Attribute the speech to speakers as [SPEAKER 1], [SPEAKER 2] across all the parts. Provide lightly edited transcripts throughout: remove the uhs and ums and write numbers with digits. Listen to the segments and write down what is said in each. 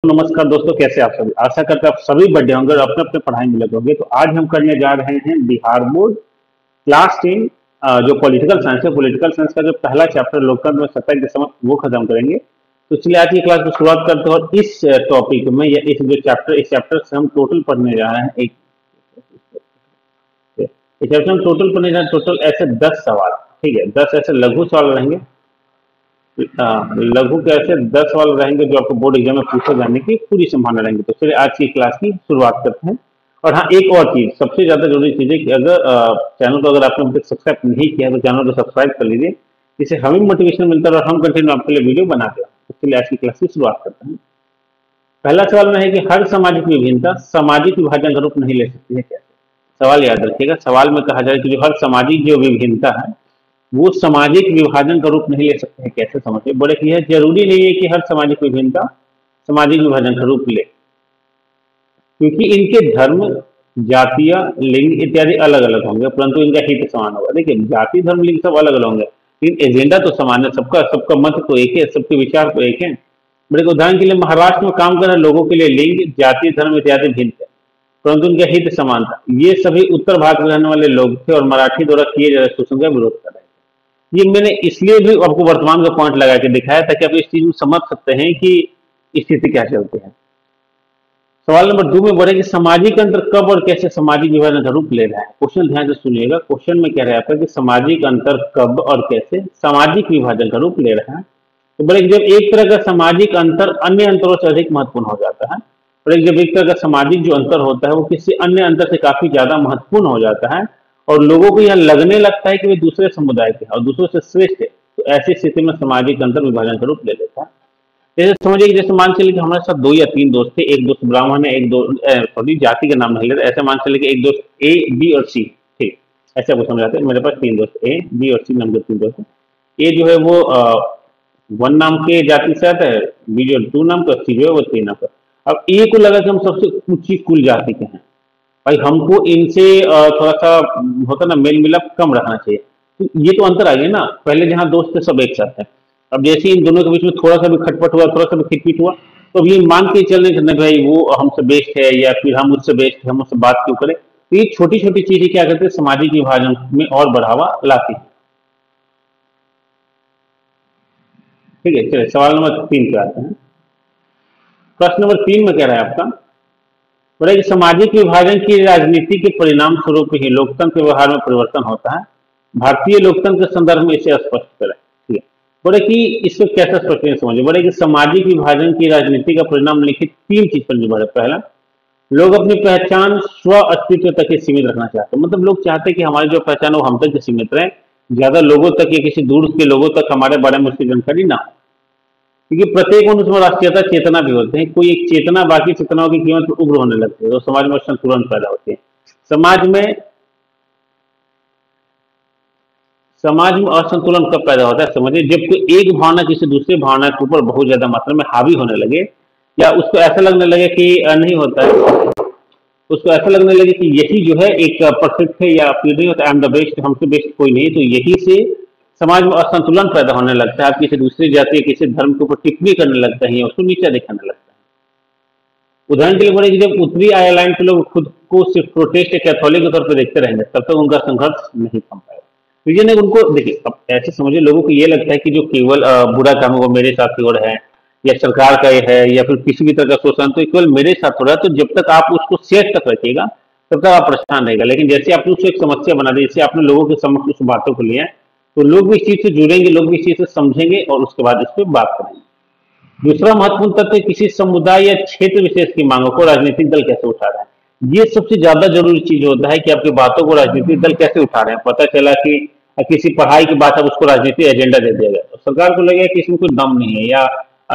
[SPEAKER 1] नमस्कार दोस्तों, कैसे आप सभी। आशा करते हैं आप सभी बढ़िया होंगे और अपने अपने पढ़ाई में लगे होंगे। तो आज हम करने जा रहे हैं बिहार बोर्ड क्लास 10 जो पॉलिटिकल साइंस है। पॉलिटिकल साइंस का जो पहला चैप्टर लोकतंत्र में सत्ता के समय वो खत्म करेंगे। तो चलिए आज की क्लास की शुरुआत करते हैं। और इस टॉपिक में या इस चैप्टर से हम टोटल पढ़ने जा रहे हैं इस चैप्टर में टोटल पढ़ने जा रहे हैं टोटल ऐसे 10 सवाल। ठीक है, 10 ऐसे लघु सवाल रहेंगे। लघु के ऐसे 10 सवाल रहेंगे जो आपको बोर्ड एग्जाम में पूछे जाने की पूरी संभावना रहेंगी। तो चलिए आज की क्लास की शुरुआत करते हैं। और हाँ, एक और चीज, सबसे ज्यादा जरूरी चीज है कि अगर चैनल को अगर आपने अभी तक सब्सक्राइब नहीं किया तो चैनल को सब्सक्राइब कर लीजिए। इससे हमें मोटिवेशन मिलता है और हम कंटिन्यू आपके लिए वीडियो बनाते हैं। इसलिए आज की क्लास की शुरुआत करते हैं। पहला सवाल में है कि हर सामाजिक विभिन्नता सामाजिक विभाजन का रूप नहीं ले सकती है। कैसे? सवाल याद रखिएगा। सवाल में कहा जाए कि जो हर सामाजिक जो विभिन्नता है वो सामाजिक विभाजन का रूप नहीं ले सकते हैं। कैसे समझिए? बोले कि यह जरूरी नहीं है कि हर सामाजिक विभिन्नता सामाजिक विभाजन का रूप ले, क्योंकि इनके धर्म, जातियां, लिंग इत्यादि अलग अलग होंगे, परंतु इनका हित समान होगा। देखिए, जाति, धर्म, लिंग सब अलग अलग होंगे, लेकिन एजेंडा तो समान है। सबका सबका मत तो एक है, सबके विचार तो एक है। बड़े उदाहरण के लिए महाराष्ट्र में काम कर रहे लोगों के लिए लिंग, जाति, धर्म इत्यादि भिन्न है, परंतु उनका हित समान था। ये सभी उत्तर भारत में रहने वाले लोग थे और मराठी द्वारा किए जा रहे शोषण का विरोध कर रहे थे। ये मैंने इसलिए भी आपको वर्तमान का पॉइंट लगा के दिखाया ताकि आप इस चीज को समझ सकते हैं कि स्थिति क्या चलती है। सवाल नंबर 2 में बढ़े कि सामाजिक अंतर कब और कैसे सामाजिक विभाजन का रूप ले रहा है। क्वेश्चन ध्यान से सुनिएगा। क्वेश्चन में कह रहा है आपका कि सामाजिक अंतर कब और कैसे सामाजिक विभाजन का रूप ले रहा है। तो बोले जब एक तरह का सामाजिक अंतर अन्य अंतरों से अधिक महत्वपूर्ण हो जाता है। बोले जब एक तरह का सामाजिक जो अंतर होता है वो किसी अन्य अंतर से काफी ज्यादा महत्वपूर्ण हो जाता है और लोगों को यह लगने लगता है कि वे दूसरे समुदाय के और दूसरों से श्रेष्ठ है, तो ऐसी स्थिति में सामाजिक अंतर विभाजन का रूप ले लेता है। जैसे समझिए कि जैसे मान चलिए कि हमारे साथ 2 या 3 दोस्त थे। एक दोस्त ब्राह्मण है, एक दोस्त सॉरी जाति का नाम नहीं लेते। ऐसे मान चलिए कि एक दोस्त ए, बी और सी। ठीक, ऐसे आपको समझाते हैं। मेरे पास 3 दोस्त ए, बी और सी नाम के 3 दोस्त हैं। ए जो है वो 1 नाम के जाति से आता है, बी जो 2 नाम का, सी जो है वो 3 नाम का। अब ए को लगा कि हम सबसे ऊंची कुल जाति के हैं, भाई हमको इनसे थोड़ा सा होता ना मेल मिलाप कम रखना चाहिए। तो ये तो अंतर आ गया ना। पहले जहाँ दोस्त थे सब एक साथ थे, अब जैसे इन दोनों के बीच में थोड़ा सा भी खटपट हुआ, थोड़ा सा भी खिटपीट हुआ, तो अब ये मान के चलने कि नहीं भाई वो हमसे बेस्ट है या फिर हम उससे बेस्ट है, हम उससे बात क्यों करें। तो ये छोटी छोटी चीजें क्या करते हैं, सामाजिक विभाजन में और बढ़ावा लाती है। ठीक है, चलिए सवाल नंबर 3 पे आते हैं। प्रश्न नंबर 3 में कह रहा है आपका, बोले कि सामाजिक विभाजन की राजनीति के परिणाम स्वरूप ही लोकतंत्र व्यवहार में परिवर्तन होता है। भारतीय लोकतंत्र के संदर्भ में इसे स्पष्ट करें। ठीक है, बोले कि इसको कैसे स्पष्ट करें समझिए। बोले कि सामाजिक विभाजन की राजनीति का परिणाम लिखित 3 चीज पर निर्भर है। पहला, लोग अपनी पहचान स्व अस्तित्व तक ही सीमित रखना चाहते हैं। मतलब लोग चाहते हैं कि हमारी जो पहचान है वो हम तक ही सीमित रहे, ज्यादा लोगों तक या किसी दूर के लोगों तक हमारे बारे में उसकी जानकारी ना हो। क्योंकि प्रत्येक मनुष्य में राष्ट्रीयता चेतना भी होते हैं। कोई एक चेतना बाकी चेतनाओं की कीमत पर उग्र होने लगती है तो समाज में संतुलन पैदा होती है। समाज में असंतुलन कब पैदा होता है समझिए, जब कोई एक भावना किसी दूसरी भावना के ऊपर बहुत ज्यादा मात्रा में हावी होने लगे, या उसको ऐसा लगने लगे कि नहीं होता है, उसको ऐसा लगने लगे कि यही जो है एक परफेक्ट है या फिर नहीं होता, आई एम द बेस्ट, हमसे बेस्ट कोई नहीं। तो यही से समाज में असंतुलन पैदा होने लगता है। आप किसी दूसरी जाति या किसी धर्म के ऊपर टिप्पणी करने लगता है, उसको नीचा दिखाने लगता है। उदाहरण के लिए बोले कि जब उत्तरी आयरलैंड के लोग खुद को सिर्फ प्रोटेस्ट या कैथोलिक के तौर पर देखते रहेंगे तब तक उनका संघर्ष नहीं थम पाएगा। रीजन है उनको, देखिए अब ऐसे समझिए, लोगों को ये लगता है कि जो केवल बुरा काम है वो मेरे साथ ही हो रहा है या सरकार का है या फिर किसी भी तरह का शोषण तो केवल मेरे साथ हो रहा है। तो जब तक आप उसको सेफ तक रखिएगा तब तक आप परेशान रहेगा। लेकिन जैसे आपने उसको एक समस्या बना दी, जैसे आपने लोगों के समक्ष उस बातों को लिया, तो लोग भी इस चीज से जुड़ेंगे, लोग भी इस चीज से समझेंगे और उसके बाद इस पर बात करेंगे। दूसरा महत्वपूर्ण तथ्य, किसी समुदाय या क्षेत्र विशेष की मांगों को राजनीतिक दल कैसे उठा रहा है। ये सबसे ज्यादा जरूरी चीज होता है कि आपकी बातों को राजनीतिक दल कैसे उठा रहे हैं। पता चला कि किसी पढ़ाई की बात है उसको राजनीतिक एजेंडा दे दिया गया, तो सरकार को लगेगा कि इसमें कोई दम नहीं है या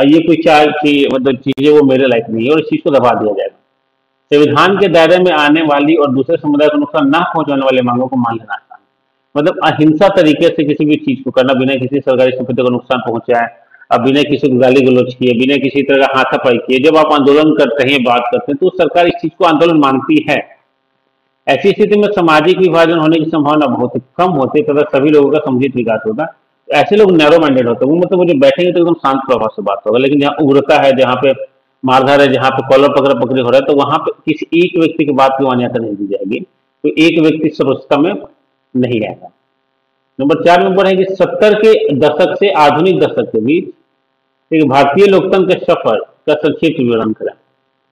[SPEAKER 1] ये कोई चार की मतलब चीजें वो मेरे लायक नहीं है और इस चीज को दबा दिया जाएगा। संविधान के दायरे में आने वाली और दूसरे समुदाय को नुकसान न पहुंचाने वाली मांगों को मान लेना आसान है। मतलब अहिंसा तरीके से किसी भी चीज को करना, बिना किसी सरकारी संपत्ति को नुकसान पहुंचाए, अब बिना किसी को गाली गलौज किए, बिना किसी तरह का हाथापाई किए जब आप आंदोलन करते हैं, बात करते हैं, तो सरकार इस चीज को आंदोलन मानती है। ऐसी स्थिति में सामाजिक विभाजन होने की संभावना बहुत कम होती है तथा सभी लोगों का समुचित विकास होगा। ऐसे लोग नैरो माइंडेड होते हैं, वो मतलब वो जो बैठेंगे तो एकदम शांत प्रभाव से बात होगा। लेकिन जहाँ उग्रता है, जहाँ पे मारधाड़ है, जहाँ पे कॉलर पकड़ा पकड़ी हो रहा है, तो वहां पे किसी एक व्यक्ति की बात की मान्यता नहीं दी जाएगी, तो एक व्यक्ति सर्वोच्चता में नहीं आएगा। नंबर 4 में बोला है कि 70 के दशक से आधुनिक दशक के बीच एक भारतीय लोकतंत्र के सफर का संक्षिप्त विवरण करें।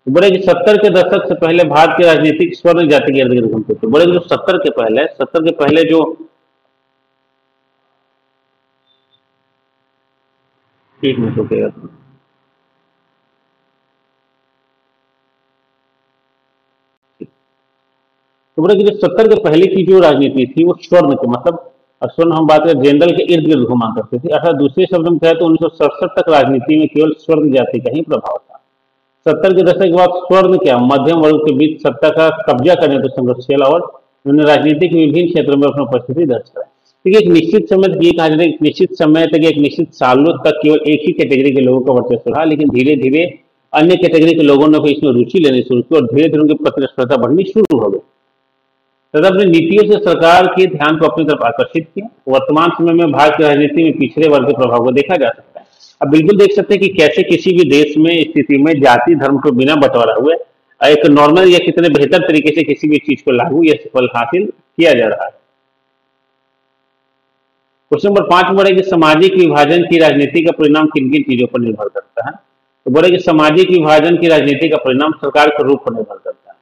[SPEAKER 1] तो बोले कि 70 के दशक से पहले भारत की राजनीतिक स्वर्ण जाति के इर्द गिर्द घूमते थे। बोले कि जो 70 के पहले जो, एक मिनट रुकेगा, तो बोले कि जो 70 के पहले की जो राजनीति थी वो स्वर्ण के मतलब, स्वर्ण हम बात करें जनरल के इर्द गिर्द घुमा करते थे, अर्थात दूसरे शब्द में कहें तो 1967 तक राजनीति में केवल स्वर्ण जाति का ही प्रभाव था। 70 के दशक के बाद स्वर्ण क्या मध्यम वर्ग के बीच सत्ता का कब्जा करने तो संघर्ष चला और उन्होंने राजनीति के विभिन्न क्षेत्रों में अपनी उपस्थिति दर्ज कराई। देखिए एक निश्चित समय तक ये कहा जाता है, एक निश्चित समय तक, एक निश्चित सालों तक केवल एक ही कैटेगरी के लोगों का वर्चस्व रहा, लेकिन धीरे धीरे अन्य कैटेगरी के लोगों ने भी इसमें रुचि लेनी शुरू की और धीरे धीरे उनकी प्रतिस्पर्धा बढ़नी शुरू हो गई तथा अपनी नीतियों से सरकार के ध्यान को अपनी तरफ आकर्षित किया। वर्तमान समय में भारत की राजनीति में पिछड़े वर्ग के प्रभाव को देखा जा सकता है। अब बिल्कुल देख सकते हैं कि कैसे किसी भी देश में स्थिति में जाति धर्म को बिना बंटवारा हुए एक नॉर्मल या कितने बेहतर तरीके से किसी भी चीज को लागू या सफल हासिल किया जा रहा है। क्वेश्चन नंबर 5 में बोले कि सामाजिक विभाजन की राजनीति का परिणाम किन किन चीजों पर निर्भर करता है। तो बोले कि सामाजिक विभाजन की राजनीति का परिणाम सरकार के रूप पर निर्भर करता है।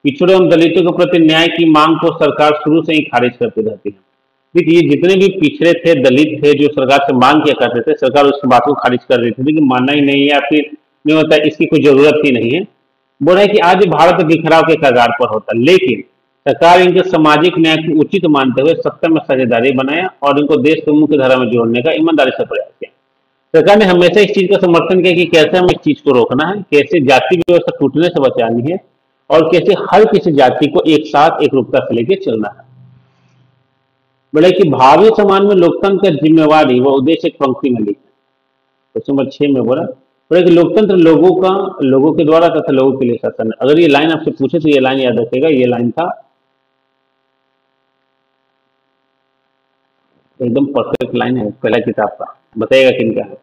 [SPEAKER 1] पिछड़ों एवं दलितों के प्रति न्याय की मांग को सरकार शुरू से ही खारिज करती रहती है। देखिए जितने भी पिछड़े थे, दलित थे, जो सरकार से मांग किया करते थे, सरकार उस बात को खारिज कर देती थी कि मानना ही नहीं है या फिर नहीं होता, इसकी कोई जरूरत ही नहीं है। बोल रहे कि आज भारत बिखराव के कगार पर होता, लेकिन सरकार इनके सामाजिक न्याय को उचित मानते हुए सत्ता में साझेदारी बनाया और इनको देश के मुख्य धारा में जोड़ने का ईमानदारी से प्रयास किया। सरकार ने हमेशा इस चीज का समर्थन किया कि कैसे हमें इस चीज को रोकना है, कैसे जाति व्यवस्था टूटने से बचानी है और कैसे हर किसी जाति को एक साथ एक रूपता से लेकर चलना है। बोले कि भावी समाज में लोकतंत्र का जिम्मेवारी व उद्देश्य एक पंक्ति में लिखा। क्वेश्चन नंबर 6 में बोले कि लोकतंत्र लोगों के द्वारा तथा लोगों के लिए शासन है। अगर ये लाइन आपसे पूछे तो ये लाइन याद रखेगा, ये लाइन था एकदम परफेक्ट लाइन है, पहला किताब का, बताइएगा किनका है।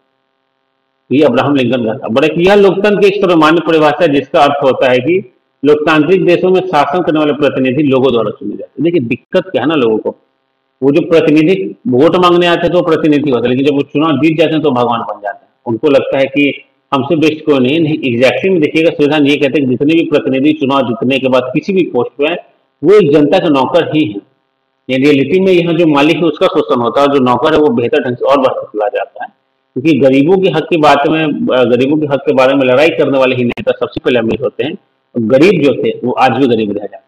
[SPEAKER 1] ये अब्राहम लिंकन का था। बोले कि यह लोकतंत्र की एक सर्वमान्य परिभाषा है जिसका अर्थ होता है कि लोकतांत्रिक देशों में शासन करने वाले प्रतिनिधि लोगों द्वारा चुने जाते हैं। देखिए दिक्कत क्या है ना, लोगों को वो जो प्रतिनिधि वोट मांगने आते हैं तो प्रतिनिधि होते हैं, लेकिन जब वो चुनाव जीत जाते हैं तो भगवान बन जाते हैं। उनको लगता है कि हमसे बेस्ट कोई नहीं। एग्जैक्टली में देखिएगा संविधान ये कहते हैं कि जितने भी प्रतिनिधि चुनाव जीतने के बाद किसी भी पोस्ट पे वो एक जनता का नौकर ही है। रियलिटी में यहाँ जो मालिक है उसका शोषण होता है, जो नौकर है वो बेहतर ढंग से और बढ़ता चला जाता है, क्योंकि गरीबों के हक की बात में, गरीबों के हक के बारे में लड़ाई करने वाले ही नेता सबसे पहले अमीर होते हैं। गरीब जो थे वो आज भी गरीब रह जाते हैं।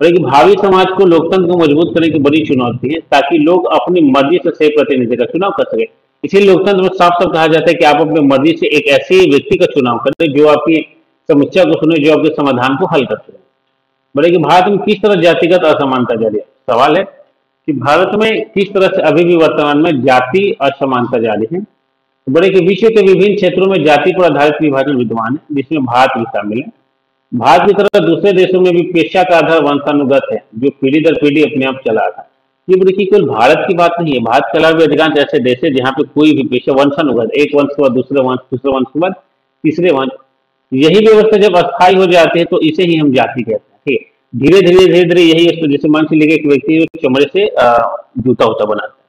[SPEAKER 1] लेकिन भावी समाज को लोकतंत्र को मजबूत करने की बड़ी चुनौती है ताकि लोग अपनी मर्जी से सही प्रतिनिधि का चुनाव कर सके। इसीलिए लोकतंत्र में साफ साफ कहा जाता है कि आप अपनी मर्जी से एक ऐसे व्यक्ति का चुनाव करें जो आपकी समस्या को सुने, जो आपके समाधान को हल कर सके। बोले कि भारत में किस तरह जातिगत असमानता जारी है। सवाल है कि भारत में किस तरह से अभी भी वर्तमान में जाति असमानता जारी है। बोले कि विश्व के विभिन्न क्षेत्रों में जाति पर आधारित विभाजन विद्यमान है, जिसमें भारत भी शामिल है। भारत की तरह दूसरे देशों में भी पेशा का आधार वंशानुगत है, जो पीढ़ी दर पीढ़ी अपने आप चला था। ये देखिए केवल भारत की बात नहीं है, भारत के अलावा भी अधिकांश ऐसे देश है जहाँ पे कोई भी पेशा वंशानुगत, एक वंश के बाद दूसरे वंश, दूसरे वंश के बाद तीसरे वंश, यही व्यवस्था जब अस्थायी हो जाती है तो इसे ही हम जाति कहते हैं। ठीक है, धीरे धीरे यही, जैसे मान से लेके एक व्यक्ति चमड़े से जूता उता बनाता है,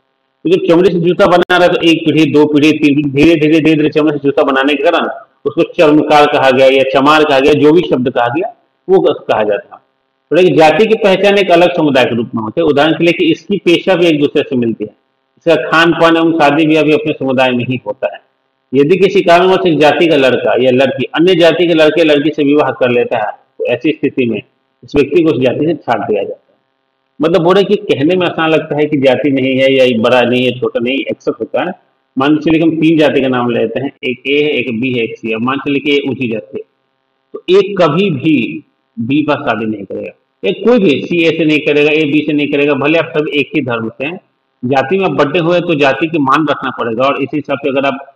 [SPEAKER 1] तो जब चमड़े से जूता बना रहा है तो एक पीढ़ी, दो पीढ़ी, तीन पीढ़ी, धीरे धीरे चमड़े से जूता बनाने के कारण उसको चर्मकार कहा गया या चमार कहा गया, जो भी शब्द कहा गया वो कहा जाता है। तो लेकिन जाति की पहचान एक अलग समुदाय के रूप में होते हैं। उदाहरण के लिए कि इसकी पेशा भी एक दूसरे से मिलती है, इसका खान पान एवं शादी ब्याह भी अपने समुदाय में ही होता है। यदि किसी कारणवश एक जाति का लड़का या लड़की अन्य जाति के लड़के लड़की से विवाह कर लेता है तो ऐसी स्थिति में इस व्यक्ति को उस जाति से छाट दिया जाता है। मतलब बोले कि कहने में आसान लगता है कि जाति नहीं है या बड़ा नहीं है, छोटा नहीं, एक्सेप्ट होता है। मान चलिए हम 3 जाति का नाम लेते हैं, एक ए है, एक बी है, एक सी है। मान चलिए कि ए ऊंची जाति है तो ए कभी भी बी पर शादी नहीं करेगा, एक कोई भी सी ए से नहीं करेगा, ए बी से नहीं करेगा, भले आप सब एक ही धर्म से हैं। जाति में बड़े हुए तो जाति के मान रखना पड़ेगा, और इसी हिसाब से अगर आप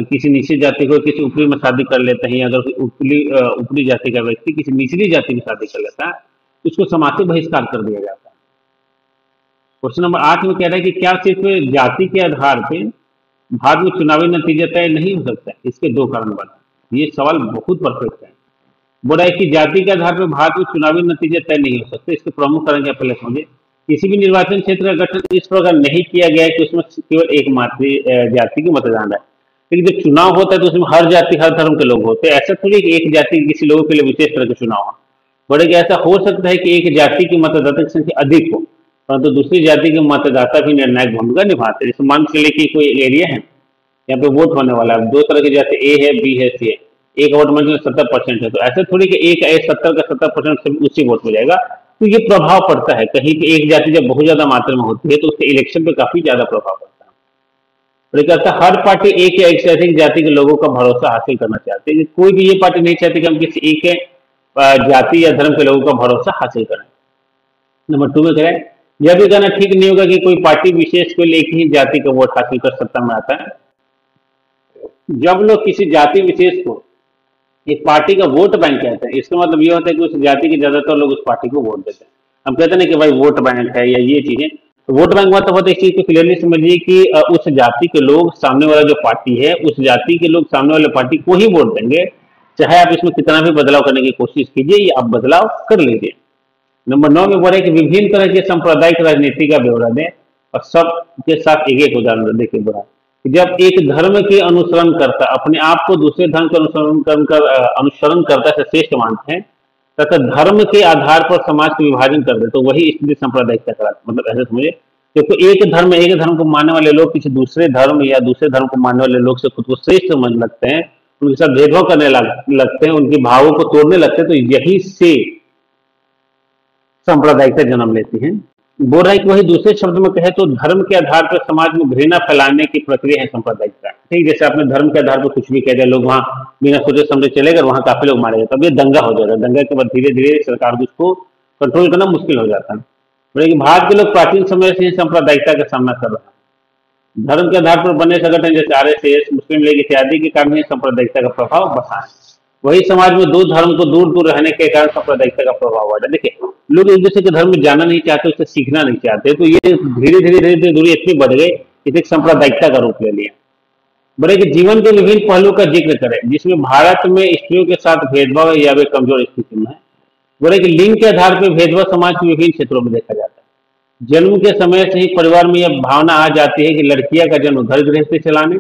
[SPEAKER 1] किसी निचली जाति को किसी ऊपरी में शादी कर लेते हैं, या अगर ऊपरी जाति का व्यक्ति किसी निचली जाति में शादी कर लेता है तो उसको समाज से बहिष्कार कर दिया जाता है। क्वेश्चन नंबर 8 में कह रहा है कि क्या सिर्फ जाति के आधार पर भारत में चुनावी नतीजा तय नहीं हो सकता। इसके 2 कारण बना। ये सवाल बहुत परफेक्ट है। बोल रहा है कि जाति के आधार पर भारत में चुनावी नतीजे तय नहीं हो सकते। इसके प्रमुख कारण क्या पहले समझे। किसी भी निर्वाचन क्षेत्र का गठन इस प्रकार नहीं किया गया है कि उसमें केवल एक मात्र जाति के मतदान है। लेकिन जब चुनाव होता है तो उसमें हर जाति हर धर्म के लोग होते हैं। ऐसा थोड़ी कि एक जाति के किसी लोगों के लिए विशेष तरह का चुनाव हो। बोले कि ऐसा हो सकता है कि एक जाति की मतदाता की संख्या अधिक हो, परंतु दूसरी जाति के मतदाता भी निर्णायक भूमिका निभाते हैं। जैसे मान के लिए कि कोई एरिया है, यहाँ पे वोट होने वाला है, दो तरह के जैसे ए है, बी है, सी है। एक वोट में 70% है, तो ऐसा थोड़ी कि एक 70 का 70% उसी वोट में जाएगा। तो ये प्रभाव पड़ता है। कहीं की एक जाति जब बहुत ज्यादा मात्रा में होती है तो उसके इलेक्शन पे काफी ज्यादा प्रभाव पड़ता है। और एक कहता है हर पार्टी एक या एक से अधिक जाति के लोगों का भरोसा हासिल करना चाहती है। कोई भी ये पार्टी नहीं चाहती कि हम किसी एक जाति या धर्म के लोगों का भरोसा हासिल करें। नंबर 2 में करें, यह भी कहना ठीक नहीं होगा कि कोई पार्टी विशेष को एक ही जाति का वोट हासिल कर सत्ता में आता है। जब लोग किसी जाति विशेष को एक पार्टी का वोट बैंक कहते हैं, इसका मतलब ये होता है कि उस जाति के ज्यादातर लोग उस पार्टी को वोट देते हैं। हम कहते हैं कि भाई वोट बैंक है या ये चीजें, तो वोट बैंक मतलब होता है इस चीज को क्लियरली समझिए कि उस जाति के लोग सामने वाला जो पार्टी है, उस जाति के लोग सामने वाले पार्टी को ही वोट देंगे, चाहे आप इसमें कितना भी बदलाव करने की कोशिश कीजिए या आप बदलाव कर लीजिए। नंबर 9 में बोल रहे कि विभिन्न तरह के सांप्रदायिक राजनीति का ब्यौरा दें और सबके साथ एक एक उदाहरण देखिए। बोला कि जब एक धर्म के अनुसरण करता अपने आप को दूसरे धर्म के अनुसरण करता से श्रेष्ठ मानते हैं तथा धर्म के आधार पर समाज का विभाजन कर दे, तो वही स्थिति सांप्रदायिकता कराती। मतलब ऐसे समझिए, क्योंकि एक धर्म को मानने वाले लोग किसी दूसरे धर्म या दूसरे धर्म को मानने वाले लोग से खुद को श्रेष्ठ समझ लगते हैं, उनके साथ भेदभाव करने लगते हैं, उनके भावों को तोड़ने लगते हैं, तो यही से सांप्रदायिकता जन्म लेती है। बोल रहा है कि वही दूसरे शब्द में कहे तो धर्म के आधार पर समाज में घृणा फैलाने की प्रक्रिया है सांप्रदायिकता। ठीक, जैसे आपने धर्म के आधार पर कुछ भी कह दिया, लोग वहां बिना सोचे समझे चले गए, वहां काफी लोग मारे गए, तब ये दंगा हो जाएगा। दंगा के बाद धीरे धीरे सरकार को उसको कंट्रोल करना मुश्किल हो जाता है। बोले कि भारत के लोग प्राचीन समय से सांप्रदायिकता का सामना कर रहे हैं। धर्म के आधार पर बने संगठन जैसे RSS, मुस्लिम लीग इत्यादि के कारण सांप्रदायिकता का प्रभाव बढ़ा है। वही समाज में दो धर्म को दूर दूर रहने के कारण सांप्रदायिकता का प्रभाव बढ़ा। देखिए, लोग एक दूसरे के धर्म में जाना नहीं चाहते, उससे सीखना नहीं चाहते, तो ये धीरे धीरे दूरी इतनी बढ़ गई कि एक सांप्रदायिकता का रूप ले लिया। बड़े कि जीवन के विभिन्न पहलुओं का जिक्र करें जिसमें भारत में स्त्रियों के साथ भेदभाव या वे कमजोर स्थिति में है। बोले कि लिंग के आधार पर भेदभाव समाज के विभिन्न क्षेत्रों में देखा जाता है। जन्म के समय से ही परिवार में यह भावना आ जाती है कि लड़कियां का जन्म घर गृहस्थी चलाने,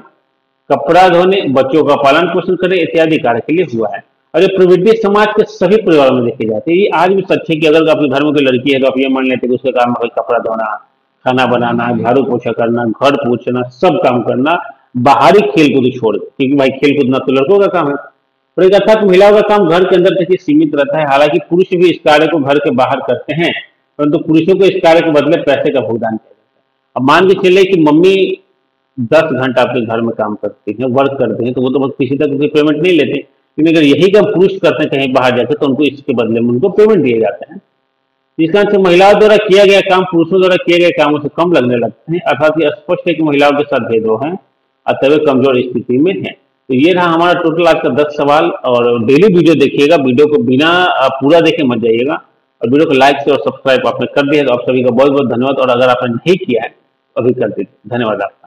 [SPEAKER 1] कपड़ा धोने, बच्चों का पालन पोषण करने इत्यादि कार्य के लिए हुआ है। और ये प्रवृत्ति समाज के सभी परिवारों में देखी जाती है। ये आज भी सच है कि अगर अपने घर में कोई लड़की है तो आप ये मान लेते कि उसका काम है कपड़ा धोना, खाना बनाना, झाड़ू पोछा करना, घर पोछना, सब काम करना, बाहरी खेल कूद छोड़, क्योंकि भाई खेल कूदना तो लड़कों का काम है। और एक अर्थात महिलाओं का काम घर के अंदर तक ही सीमित रहता है। हालांकि पुरुष भी इस कार्य को घर के बाहर करते हैं, परंतु पुरुषों को इस कार्य के बदले पैसे का भुगतान किया जाता है। अब मान के चले कि मम्मी 10 घंटा आपके घर में काम करती हैं, वर्क करते हैं, तो वो तो किसी तक कोई पेमेंट नहीं लेते। लेकिन अगर यही काम पुरुष करते हैं कहीं बाहर जाकर, तो उनको इसके बदले में उनको पेमेंट दिए जाते हैं। इस कारण से महिलाओं द्वारा किया गया काम पुरुषों द्वारा किए गए कामों से कम लगने लगते हैं। अर्थात ये स्पष्ट है कि महिलाओं के साथ भेदभाव है, अतः वे कमजोर स्थिति में है। तो ये रहा हमारा टोटल आज का 10 सवाल। और डेली वीडियो देखिएगा, वीडियो को बिना पूरा देखे मत जाइएगा, और वीडियो को लाइक से और सब्सक्राइब आपने कर दिया तो आप सभी का बहुत बहुत धन्यवाद। और अगर आपने नहीं किया है तो अभी कर दीजिए। धन्यवाद आप।